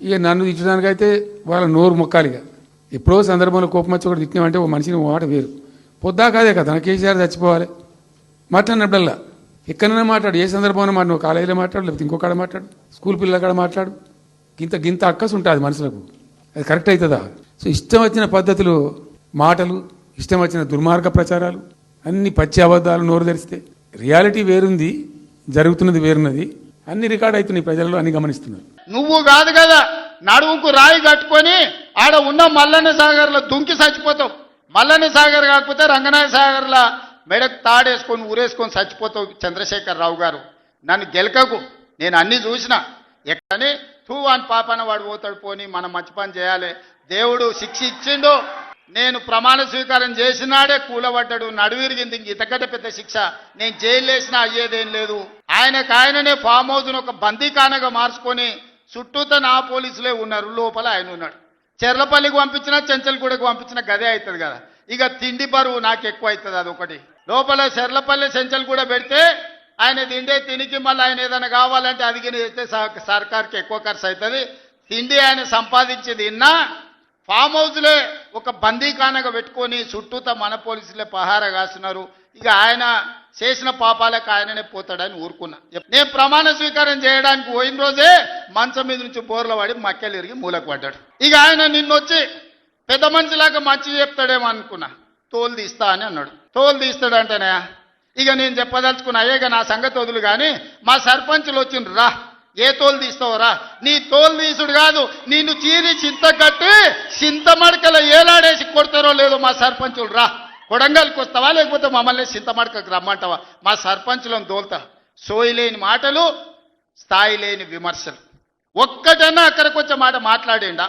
ఇక నన్ను తిట్టడానికైతే వాళ్ళ నోరు మొక్కాలిగా ఎప్పుడో సందర్భంలో కోపం వచ్చి ఒకటి తిట్టినామంటే ఓ మనిషిని మాట వేరు పొద్దాకాదే కదా కేసీఆర్ చచ్చిపోవాలి మాట్లాడినప్పుడల్లా ఎక్కడైనా మాట్లాడు ఏ సందర్భంలో మాట నువ్వు కాలేజీలో మాట్లాడు లేకపోతే ఇంకొకడ మాట్లాడు స్కూల్ పిల్లల కాడ మాట్లాడు గింత అక్కసు ఉంటుంది మనుషులకు అది కరెక్ట్ అవుతుందా సో ఇష్టం వచ్చిన పద్ధతులు మాటలు ఇష్టం వచ్చిన దుర్మార్గ ప్రచారాలు అన్ని పచ్చి అబద్ధాలు నోరు తెరిస్తే రియాలిటీ వేరుంది జరుగుతున్నది వేరున్నది అన్ని రికార్డ్ అవుతున్నాయి ప్రజల్లో అన్ని గమనిస్తున్నారు. నువ్వు కాదు కదా నడువుకు రాయి కట్టుకొని ఆడ ఉన్న మల్లన్న సాగర్లో దుంకి చచ్చిపోతావు. మల్లన్న సాగర్ కాకపోతే రంగనాయ సాగర్లో మెడకు తాడేసుకొని ఊరేసుకొని చచ్చిపోతావు. చంద్రశేఖర్ రావు గారు నన్ను గెలకకు, నేను అన్ని చూసిన. ఎక్కడని తూ అని పాపన వాడు పోతాడు, పోని మనం మంచి పని చేయాలి. దేవుడు శిక్ష ఇచ్చిండు. నేను ప్రమాణ స్వీకారం చేసినాడే కూలబడ్డాడు, నడువిరిగింది. ఇంతకంటే పెద్ద శిక్ష నేను జైలు వేసినా అయ్యేదేం లేదు. ఆయననే ఫామ్ హౌస్ను ఒక బందీఖానగా మార్చుకొని చుట్టూతో నా పోలీసులే ఉన్నారు, లోపల ఆయన ఉన్నాడు. చెర్లపల్లికి పంపించినా చెంచల్గూడకు పంపించినా గదే అవుతుంది కదా. ఇక తిండి బరువు నాకు ఎక్కువ అవుతుంది. అది ఒకటి. లోపల చెర్లపల్లి చెంచల్గూడ పెడితే ఆయన తిండే తినికి మళ్ళీ ఆయన ఏదైనా కావాలంటే అదిగిన అయితే సర్కార్కి ఎక్కువ ఖర్చు అవుతుంది. తిండి ఆయన సంపాదించి తిన్నా ఫామ్ హౌస్లే ఒక బందీఖానగా పెట్టుకొని చుట్టూతో మన పోలీసులే పహారా కాస్తున్నారు. ఇక ఆయన చేసిన పాపాలకు ఆయననే పోతాడని ఊరుకున్నా. నేను ప్రమాణ స్వీకారం చేయడానికి పోయిన రోజే మంచం మీద నుంచి బోర్ల పడి మక్కెలు ఇరిగి మూలకు పడ్డాడు. ఇక ఆయన నిన్నొచ్చి పెద్ద మనిషిలాగా మంచి చెప్తాడేమో అనుకున్నా. తోలు తీస్తా అని అన్నాడు. తోలు తీస్తాడంటేనే ఇక నేను చెప్పదలుచుకున్నా, అయ్యేగా నా సంగతి వదులు కానీ మా సర్పంచులు వచ్చిండ్రు, రా ఏ తోలు తీస్తావురా, నీ తోలు తీసుడు కాదు నిన్ను చీరి చింత కట్టి చింతమడకలో ఏలాడేసి కొడతారో లేదో మా సర్పంచులు, రా కొడంగల్కి వస్తావా లేకపోతే మమ్మల్ని చింతమడకకు రమ్మంటావా, మా సర్పంచులను దోల్తా. సోయి లేని మాటలు, స్థాయి లేని విమర్శలు. ఒక్కటన్నా అక్కడికి వచ్చే మాట మాట్లాడిండా?